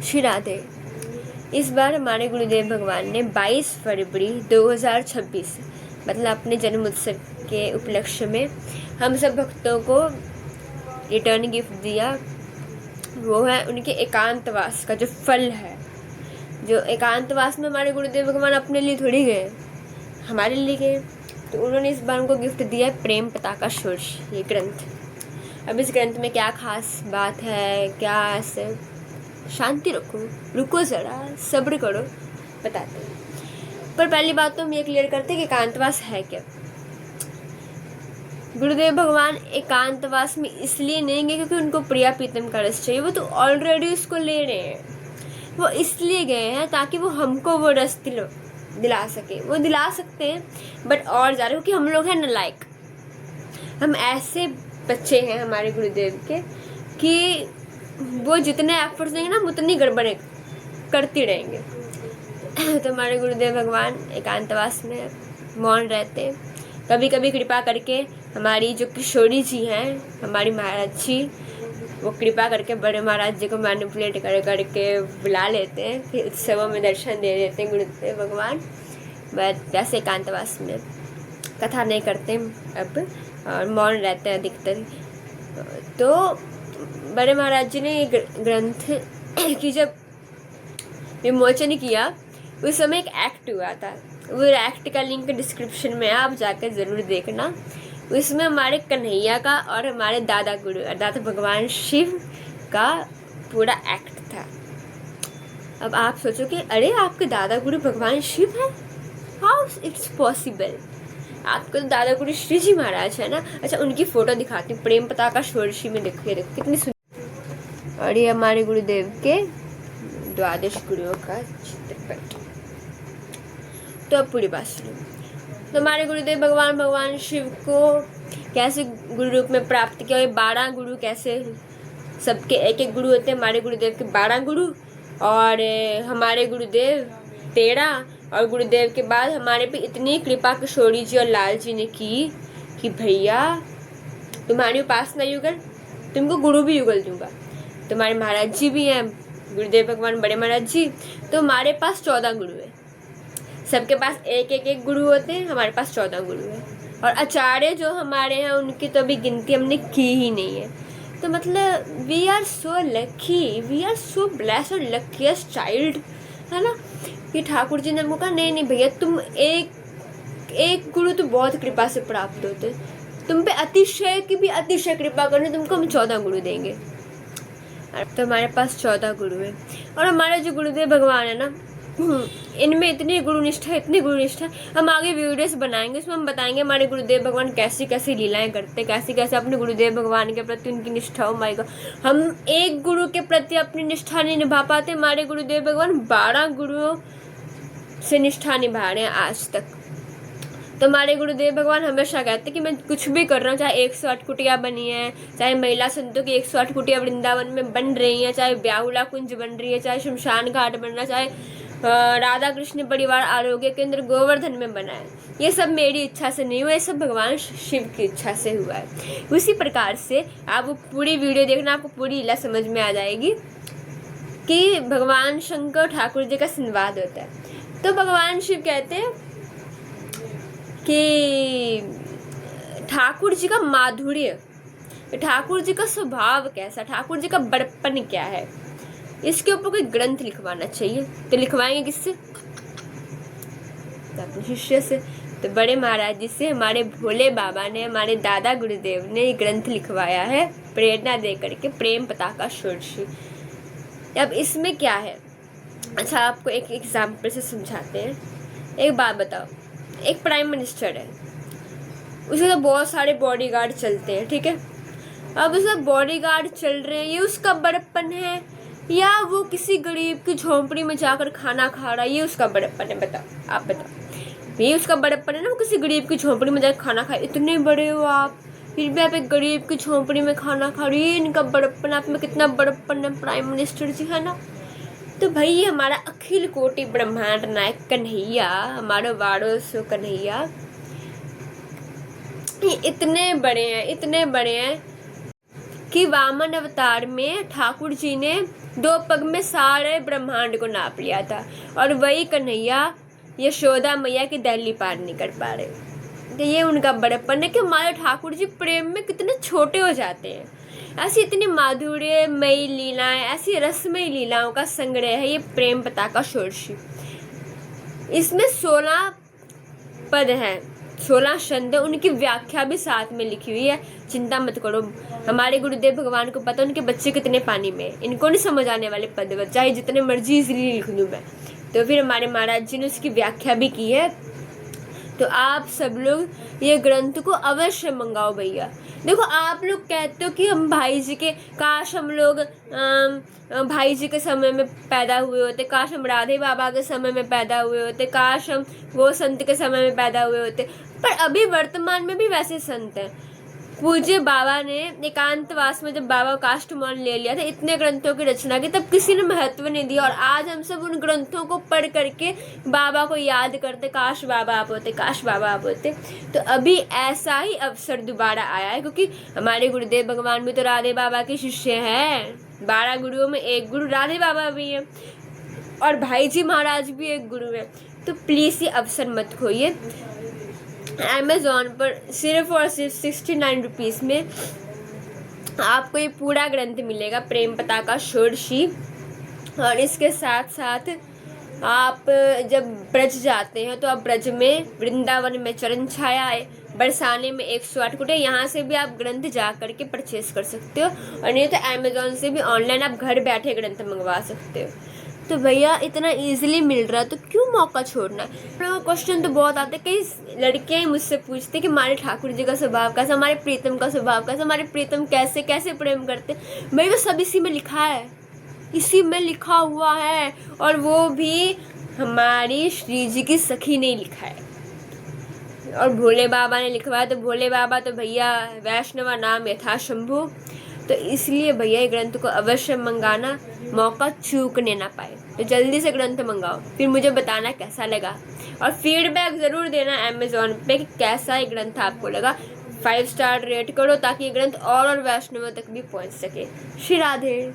श्री राधे। इस बार हमारे गुरुदेव भगवान ने 22 फरवरी 2026 मतलब अपने जन्म उत्सव के उपलक्ष्य में हम सब भक्तों को रिटर्न गिफ्ट दिया। वो है उनके एकांतवास का जो फल है। जो एकांतवास में हमारे गुरुदेव भगवान अपने लिए थोड़ी गए, हमारे लिए गए। तो उन्होंने इस बार उनको गिफ्ट दिया प्रेम पताका षोडश, ये ग्रंथ। अब इस ग्रंथ में क्या खास बात है, क्या ऐसे, शांति रखो, रुको ज़रा, सब्र करो, बताते हैं। पर पहली बात तो हम ये क्लियर करते हैं कि एकांतवास है क्या। गुरुदेव भगवान एकांतवास में इसलिए नहीं गए क्योंकि उनको प्रिया प्रीतम का रस चाहिए, वो तो ऑलरेडी उसको ले रहे हैं। वो इसलिए गए हैं ताकि वो हमको वो रस दिला सके। वो दिला सकते हैं बट और ज़्यादा, क्योंकि हम लोग हैं नालायक। हम ऐसे बच्चे हैं हमारे गुरुदेव के कि वो जितने एफर्ट्स देंगे ना हम उतनी गड़बड़ें करती रहेंगे। तो हमारे गुरुदेव भगवान एकांतवास में मौन रहते। कभी कभी कृपा करके हमारी जो किशोरी जी हैं, हमारी महाराज जी, वो कृपा करके बड़े महाराज जी को मैनिपुलेट करके बुला लेते हैं, फिर उत्सवों में दर्शन दे देते हैं गुरुदेव भगवान। बट वैसे एकांतवास में कथा नहीं करते अब, और मौन रहते हैं अधिकतर। तो बड़े महाराज जी ने ये ग्रंथ की जब विमोचन किया उस समय एक एक्ट हुआ था। वो एक्ट का लिंक डिस्क्रिप्शन में आप जाकर ज़रूर देखना। उसमें हमारे कन्हैया का और हमारे दादा गुरु अर्थात भगवान शिव का पूरा एक्ट था। अब आप सोचो कि अरे आपके दादा गुरु भगवान शिव है, हाउ इट्स पॉसिबल। आपको तो दादा गुरु श्री जी महाराज है ना। अच्छा, उनकी फोटो दिखाती हूँ, प्रेम पताका षोडशी में देखिए, देखो कितनी सुंदर। और ये हमारे गुरुदेव के द्वादश गुरुओं का चित्रपट। तो अब पूरी बात सुनो। तो हमारे गुरुदेव भगवान शिव को कैसे गुरु रूप में प्राप्त किया। ये 12 गुरु कैसे, सबके एक एक गुरु होते हैं। हमारे गुरुदेव के 12 गुरु और हमारे गुरुदेव 13। और गुरुदेव के बाद हमारे पे इतनी कृपा किशोरी जी और लाल जी ने की कि भैया तुम्हारी उपासना युगल, तुमको गुरु भी युगल दूंगा। तुम्हारे महाराज जी भी हैं, गुरुदेव भगवान बड़े महाराज जी। तो हमारे पास 14 गुरु है। सबके पास एक गुरु होते हैं, हमारे पास 14 गुरु है। और आचार्य जो हमारे हैं उनकी तो अभी गिनती हमने की ही नहीं है। तो मतलब we are so lucky, we are so blessed और लकीएस्ट चाइल्ड, है ना। कि ठाकुर जी ने हमको कहा नहीं भैया, तुम एक गुरु तो बहुत कृपा से प्राप्त होते, तुम पे अतिशय की भी अतिशय कृपा करने तुमको हम 14 गुरु देंगे। तो हमारे पास 14 गुरु है। और हमारे जो गुरुदेव भगवान है ना, इनमें इतनी गुरुनिष्ठा, हम आगे वीडियोस बनाएंगे, उसमें हम बताएंगे हमारे गुरुदेव भगवान कैसी कैसी लीलाएं करते, कैसे अपने गुरुदेव भगवान के प्रति उनकी निष्ठा। ओ माय गॉड, हम एक गुरु के प्रति अपनी निष्ठा नहीं निभा पाते, हमारे गुरुदेव भगवान 12 गुरुओं से निष्ठा निभा रहे हैं आज तक। तो हमारे गुरुदेव भगवान हमेशा कहते हैं कि मैं कुछ भी कर रहा हूँ, चाहे 108 कुटिया बनी है, चाहे महिला संतों की 108 कुटिया वृंदावन में बन रही हैं, चाहे ब्याहुला कुंज बन रही है, चाहे शमशान घाट बन रहा है, चाहे राधा कृष्ण परिवार आरोग्य केंद्र गोवर्धन में बना है, ये सब मेरी इच्छा से नहीं हुआ, ये सब भगवान शिव की इच्छा से हुआ है। उसी प्रकार से आप वो पूरी वीडियो देखना, आपको पूरी लीला समझ में आ जाएगी कि भगवान शंकर ठाकुर जी का संवाद होता है। तो भगवान शिव कहते हैं कि ठाकुर जी का माधुर्य, ठाकुर जी का स्वभाव कैसा, ठाकुर जी का बड़प्पन क्या है, इसके ऊपर कोई ग्रंथ लिखवाना चाहिए। तो लिखवाएंगे किससे? तो अपने शिष्य से। तो बड़े महाराज जी से हमारे भोले बाबा ने, हमारे दादा गुरुदेव ने ये ग्रंथ लिखवाया है प्रेरणा दे करके, प्रेम पताका षोडशी। अब इसमें क्या है, अच्छा आपको एक एग्जाम्पल से समझाते हैं। एक बात बताओ, एक प्राइम मिनिस्टर है, उसके तो बहुत सारे बॉडीगार्ड चलते हैं, ठीक है। अब उसका बॉडीगार्ड चल रहे हैं, ये उसका बड़प्पन है या वो किसी गरीब की झोंपड़ी में जाकर खाना खा रहा है, ये उसका बड़प्पन है? बताओ, आप बताओ। ये उसका बड़प्पन है ना, वो किसी गरीब की झोंपड़ी में जाकर खाना खाए। इतने बड़े हो आप, फिर भी आप एक गरीब की झोंपड़ी में खाना खा रही है, इनका बड़प्पन, आप में कितना बड़प्पन है प्राइम मिनिस्टर जी, है ना। तो भाई ये हमारा अखिल कोटि ब्रह्मांड नायक कन्हैया, हमारा वाड़ो सो कन्हैया, ये इतने बड़े हैं कि वामन अवतार में ठाकुर जी ने 2 पग में सारे ब्रह्मांड को नाप लिया था, और वही कन्हैया यशोदा मैया की दहली पार नहीं कर पा रहे। तो ये उनका बड़प्पन है कि हमारे ठाकुर जी प्रेम में कितने छोटे हो जाते हैं। ऐसी इतनी माधुर्यमयी लीलाएं, ऐसी रसमयी लीलाओं का संग्रह है ये प्रेम पताका षोडशी। इसमें 16 पद हैं, 16 छंद, उनकी व्याख्या भी साथ में लिखी हुई है। चिंता मत करो, हमारे गुरुदेव भगवान को पता उनके बच्चे कितने पानी में, इनको नहीं समझ आने वाले पद, चाहे जितने मर्जी इजली लिख दूं मैं। तो फिर हमारे महाराज जी ने उसकी व्याख्या भी की है। तो आप सब लोग ये ग्रंथ को अवश्य मंगाओ भैया। देखो, आप लोग कहते हो कि हम भाई जी के, काश हम लोग भाई जी के समय में पैदा हुए होते, काश हम राधे बाबा के समय में पैदा हुए होते, काश हम वो संत के समय में पैदा हुए होते। पर अभी वर्तमान में भी वैसे संत हैं। पूज्य बाबा ने एकांतवास में जब बाबा काष्ठमौल ले लिया था, इतने ग्रंथों की रचना की, तब किसी ने महत्व नहीं दिया, और आज हम सब उन ग्रंथों को पढ़ करके बाबा को याद करते, काश बाबा आप होते, काश बाबा आप होते। तो अभी ऐसा ही अवसर दोबारा आया है, क्योंकि हमारे गुरुदेव भगवान भी तो राधे बाबा के शिष्य हैं। 12 गुरुओं में एक गुरु राधे बाबा भी है, और भाई जी महाराज भी एक गुरु है। तो प्लीज़ ये अवसर मत खोइए। अमेज़ॉन पर सिर्फ और सिर्फ 69 रुपीज़ में आपको ये पूरा ग्रंथ मिलेगा, प्रेम पताका षोडशी। और इसके साथ साथ आप जब ब्रज जाते हैं तो आप ब्रज में, वृंदावन में चरण छाया है, बरसाने में 108 कुटे, यहाँ से भी आप ग्रंथ जा करके परचेस कर सकते हो। और नहीं तो अमेज़ॉन से भी ऑनलाइन आप घर बैठे ग्रंथ मंगवा सकते हो। तो भैया इतना इजीली मिल रहा है तो क्यों मौका छोड़ना है। क्वेश्चन तो बहुत आते हैं, कई लड़कियां ही मुझसे पूछते कि हमारे ठाकुर जी का स्वभाव कैसा, हमारे प्रीतम का स्वभाव कैसा, हमारे प्रीतम कैसे कैसे प्रेम करते। भाई वो सब इसी में लिखा है, इसी में लिखा हुआ है। और वो भी हमारी श्री जी की सखी ने लिखा है, और भोले बाबा ने लिखवाया। तो भोले बाबा तो भैया वैष्णवा नाम यथा शंभु। तो इसलिए भैया ये ग्रंथ को अवश्य मंगाना, मौका चूकने ना पाए। तो जल्दी से ग्रंथ मंगाओ, फिर मुझे बताना कैसा लगा, और फीडबैक ज़रूर देना अमेज़ॉन पे कि कैसा ये ग्रंथ आपको लगा। 5 स्टार रेट करो ताकि ये ग्रंथ और वैष्णवों तक भी पहुंच सके। श्री राधे।